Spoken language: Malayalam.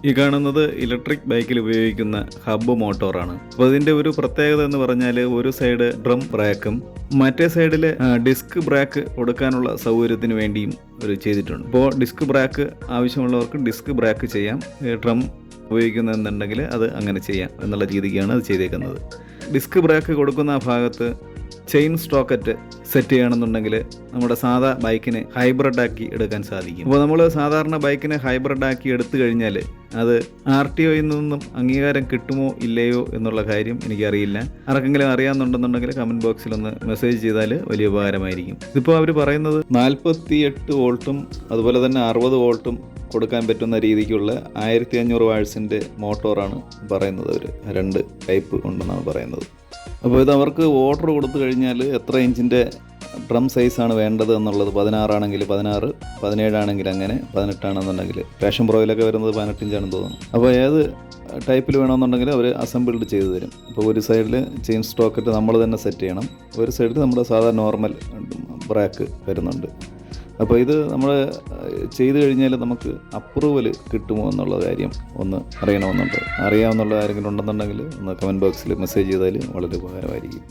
ഈ കാണുന്നത് ഇലക്ട്രിക് ബൈക്കിൽ ഉപയോഗിക്കുന്ന ഹബ്ബ് മോട്ടോറാണ്. അപ്പോൾ ഇതിൻ്റെ ഒരു പ്രത്യേകത എന്ന് പറഞ്ഞാൽ ഒരു സൈഡ് ഡ്രം ബ്രേക്കും മറ്റേ സൈഡിൽ ഡിസ്ക് ബ്രേക്ക് കൊടുക്കാനുള്ള സൗകര്യത്തിന് വേണ്ടിയും ഒരു ചെയ്തിട്ടുണ്ട്. അപ്പോൾ ഡിസ്ക് ബ്രേക്ക് ആവശ്യമുള്ളവർക്ക് ഡിസ്ക് ബ്രേക്ക് ചെയ്യാം, ഡ്രം ഉപയോഗിക്കുന്നതെന്നുണ്ടെങ്കിൽ അത് അങ്ങനെ ചെയ്യാം എന്നുള്ള രീതിക്കാണ് അത് ചെയ്തേക്കുന്നത്. ഡിസ്ക് ബ്രേക്ക് കൊടുക്കുന്ന ആ ഭാഗത്ത് ചെയിൻ സ്ട്രോക്കറ്റ് സെറ്റ് ചെയ്യണമെന്നുണ്ടെങ്കിൽ നമ്മുടെ സാധാ ബൈക്കിന് ഹൈബ്രിഡാക്കി എടുക്കാൻ സാധിക്കും. അപ്പോൾ നമ്മൾ സാധാരണ ബൈക്കിനെ ഹൈബ്രിഡാക്കി എടുത്തു കഴിഞ്ഞാൽ അത് RTO നിന്നും അംഗീകാരം കിട്ടുമോ ഇല്ലയോ എന്നുള്ള കാര്യം എനിക്കറിയില്ല. ആർക്കെങ്കിലും അറിയാമെന്നുണ്ടെന്നുണ്ടെങ്കിൽ കമൻറ്റ് ബോക്സിലൊന്ന് മെസ്സേജ് ചെയ്താൽ വലിയ ഉപകാരമായിരിക്കും. ഇതിപ്പോൾ അവർ പറയുന്നത് 48 വോൾട്ടും അതുപോലെ തന്നെ 60 വോൾട്ടും കൊടുക്കാൻ പറ്റുന്ന രീതിക്കുള്ള 1500 വാട്ട്സിൻ്റെ മോട്ടോറാണ് പറയുന്നത്. അവർ 2 ടൈപ്പ് ഉണ്ടെന്നാണ് പറയുന്നത്. അപ്പോൾ ഇത് അവർക്ക് ഓർഡർ കൊടുത്തു കഴിഞ്ഞാൽ എത്ര ഇഞ്ചിൻ്റെ ഡ്രം സൈസാണ് വേണ്ടത് എന്നുള്ളത് 16 ആണെങ്കിൽ 16, 17 ആണെങ്കിൽ അങ്ങനെ, 18 ആണെന്നുണ്ടെങ്കിൽ പാഷൻ പ്രോയിലൊക്കെ വരുന്നത് 18 ഇഞ്ചാണെന്ന് തോന്നുന്നു. അപ്പോൾ ഏത് ടൈപ്പിൽ വേണമെന്നുണ്ടെങ്കിൽ അവർ അസംബിൾഡ് ചെയ്ത് തരും. അപ്പോൾ ഒരു സൈഡിൽ ചെയിൻ സ്ട്രോക്കറ്റ് നമ്മൾ തന്നെ സെറ്റ് ചെയ്യണം, ഒരു സൈഡിൽ നമ്മുടെ സാധാ നോർമൽ ബ്രേക്ക് വരുന്നുണ്ട്. അപ്പോൾ ഇത് നമ്മൾ ചെയ്ത് കഴിഞ്ഞാൽ നമുക്ക് അപ്രൂവൽ കിട്ടുമോ എന്നുള്ള കാര്യം ഒന്ന് അറിയണമെന്നുണ്ട്. അറിയാമെന്നുള്ള ആരെങ്കിലും ഉണ്ടെന്നുണ്ടെങ്കിൽ ഒന്ന് കമൻറ്റ് ബോക്സിൽ മെസ്സേജ് ചെയ്താൽ വളരെ ഉപകാരമായിരിക്കും.